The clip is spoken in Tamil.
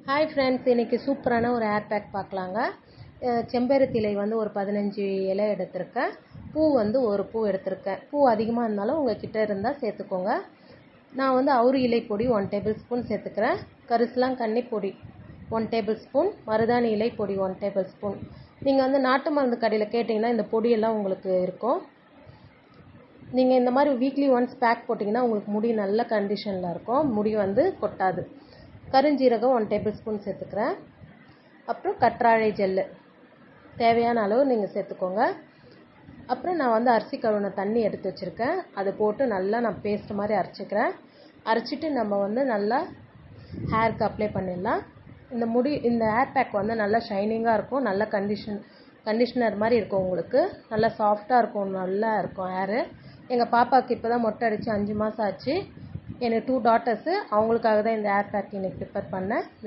ஹாய் ஃப்ரெண்ட்ஸ், இன்றைக்கி சூப்பரான ஒரு ஹேர் பேக் பார்க்கலாங்க. செம்பருத்தி இலை வந்து ஒரு 15 இலை எடுத்திருக்கேன். பூ வந்து ஒரு பூ எடுத்திருக்கேன். பூ அதிகமாக இருந்தாலும் உங்கள் கிட்டே இருந்தால் சேர்த்துக்கோங்க. நான் வந்து அவுரி இலை பொடி 1 டேபிள் ஸ்பூன் சேர்த்துக்கிறேன். கரிசலாங்கண்ணி பொடி 1 டேபிள் ஸ்பூன், மருதாணி இலை பொடி 1 டேபிள் ஸ்பூன். நீங்கள் வந்து நாட்டு மருந்து கடையில் கேட்டிங்கன்னா இந்த பொடியெல்லாம் உங்களுக்கு இருக்கும். நீங்கள் இந்த மாதிரி வீக்லி ஒன்ஸ் பேக் போட்டிங்கன்னா உங்களுக்கு முடி நல்ல கண்டிஷனில் இருக்கும், முடி வந்து கொட்டாது. கருஞ்சீரகம் 1 டேபிள் ஸ்பூன் சேர்த்துக்கிறேன். அப்புறம் கற்றாழை ஜெல்லு தேவையான அளவு நீங்கள் சேர்த்துக்கோங்க. அப்புறம் நான் வந்து அரிசி கழுவின தண்ணி எடுத்து வச்சுருக்கேன். அதை போட்டு நல்லா நான் பேஸ்ட் மாதிரி அரைச்சிக்கிறேன். அரைச்சிட்டு நம்ம வந்து நல்லா ஹேருக்கு அப்ளை பண்ணிடலாம். இந்த ஹேர் பேக் வந்து நல்லா ஷைனிங்காக இருக்கும், நல்ல கண்டிஷனர் மாதிரி இருக்கும், உங்களுக்கு நல்லா சாஃப்டாக இருக்கும், நல்லா இருக்கும் ஹேரு. எங்கள் பாப்பாவுக்கு இப்போ தான் மொட்டை அடித்து 5 மாதம் ஆச்சு. எனக்கு 2 டாட்டர்ஸு. அவங்களுக்காக தான் இந்த ஹேர் பேக் இன்னைக்கு ப்ரிப்பேர் பண்ணேன்.